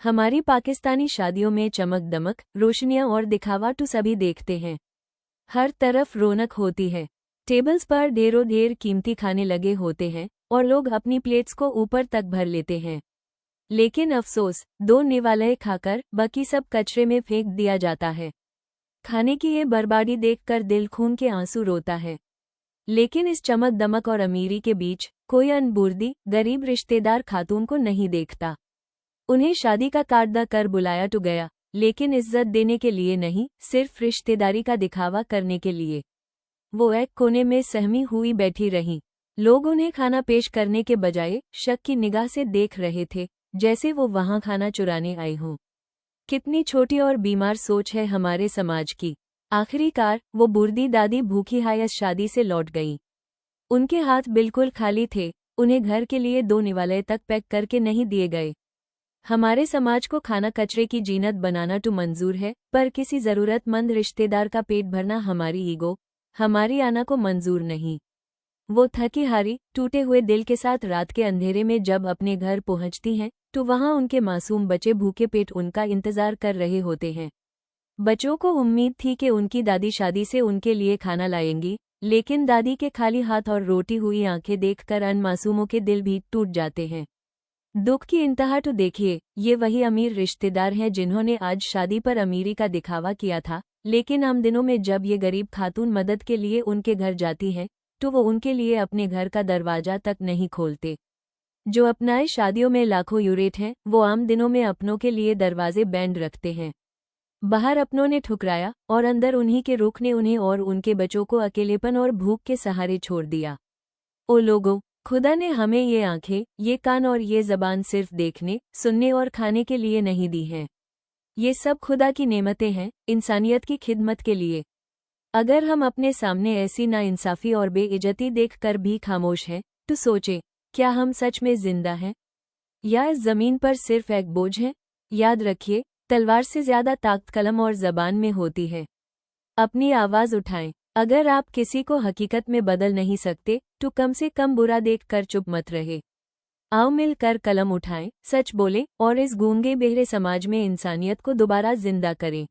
हमारी पाकिस्तानी शादियों में चमक दमक, रोशनियां और दिखावा तो सभी देखते हैं। हर तरफ रौनक होती है। टेबल्स पर ढेरों ढेर कीमती खाने लगे होते हैं और लोग अपनी प्लेट्स को ऊपर तक भर लेते हैं। लेकिन अफसोस, 2 निवाले खाकर बाकी सब कचरे में फेंक दिया जाता है। खाने की ये बर्बादी देखकर दिल खून के आंसू रोता है। लेकिन इस चमक दमक और अमीरी के बीच कोई अनबुर्दी गरीब रिश्तेदार खातून को नहीं देखता। उन्हें शादी का कार्ड कर बुलाया तो गया, लेकिन इज्जत देने के लिए नहीं, सिर्फ रिश्तेदारी का दिखावा करने के लिए। वो एक कोने में सहमी हुई बैठी रहीं। लोग उन्हें खाना पेश करने के बजाय शक की निगाह से देख रहे थे, जैसे वो वहां खाना चुराने आए हों। कितनी छोटी और बीमार सोच है हमारे समाज की। आखिरकार वो बूढ़ी दादी भूखी हायस शादी से लौट गईं। उनके हाथ बिल्कुल खाली थे, उन्हें घर के लिए 2 निवाले तक पैक करके नहीं दिए गए। हमारे समाज को खाना कचरे की जीनत बनाना तो मंजूर है, पर किसी जरूरतमंद रिश्तेदार का पेट भरना हमारी ईगो, हमारी आना को मंजूर नहीं। वो थकी हारी, टूटे हुए दिल के साथ रात के अंधेरे में जब अपने घर पहुंचती हैं, तो वहां उनके मासूम बच्चे भूखे पेट उनका इंतजार कर रहे होते हैं। बच्चों को उम्मीद थी कि उनकी दादी शादी से उनके लिए खाना लाएंगी, लेकिन दादी के खाली हाथ और रोटी हुई आंखें देखकर अन मासूमों के दिल भी टूट जाते हैं। दुख की इंतहा तो देखिए, ये वही अमीर रिश्तेदार हैं जिन्होंने आज शादी पर अमीरी का दिखावा किया था, लेकिन आम दिनों में जब ये गरीब खातून मदद के लिए उनके घर जाती हैं, तो वो उनके लिए अपने घर का दरवाजा तक नहीं खोलते। जो अपनाए शादियों में लाखों यूरेट हैं, वो आम दिनों में अपनों के लिए दरवाजे बैंड रखते हैं। बाहर अपनों ने ठुकराया और अंदर उन्हीं के रुख ने उन्हें और उनके बच्चों को अकेलेपन और भूख के सहारे छोड़ दिया। ओ लोगों, खुदा ने हमें ये आंखें, ये कान और ये ज़बान सिर्फ देखने, सुनने और खाने के लिए नहीं दी हैं। ये सब खुदा की नेमतें हैं, इंसानियत की खिदमत के लिए। अगर हम अपने सामने ऐसी नाइंसाफ़ी और बेइज्जती देखकर भी खामोश हैं, तो सोचें, क्या हम सच में जिंदा हैं? या इस ज़मीन पर सिर्फ एक बोझ हैं? याद रखिए, तलवार से ज़्यादा ताकत कलम और ज़बान में होती है। अपनी आवाज़ उठाएं। अगर आप किसी को हकीकत में बदल नहीं सकते, तो कम से कम बुरा देखकर चुप मत रहे। आओ मिलकर कलम उठाएं, सच बोलें और इस गूंगे बहरे समाज में इंसानियत को दोबारा जिंदा करें।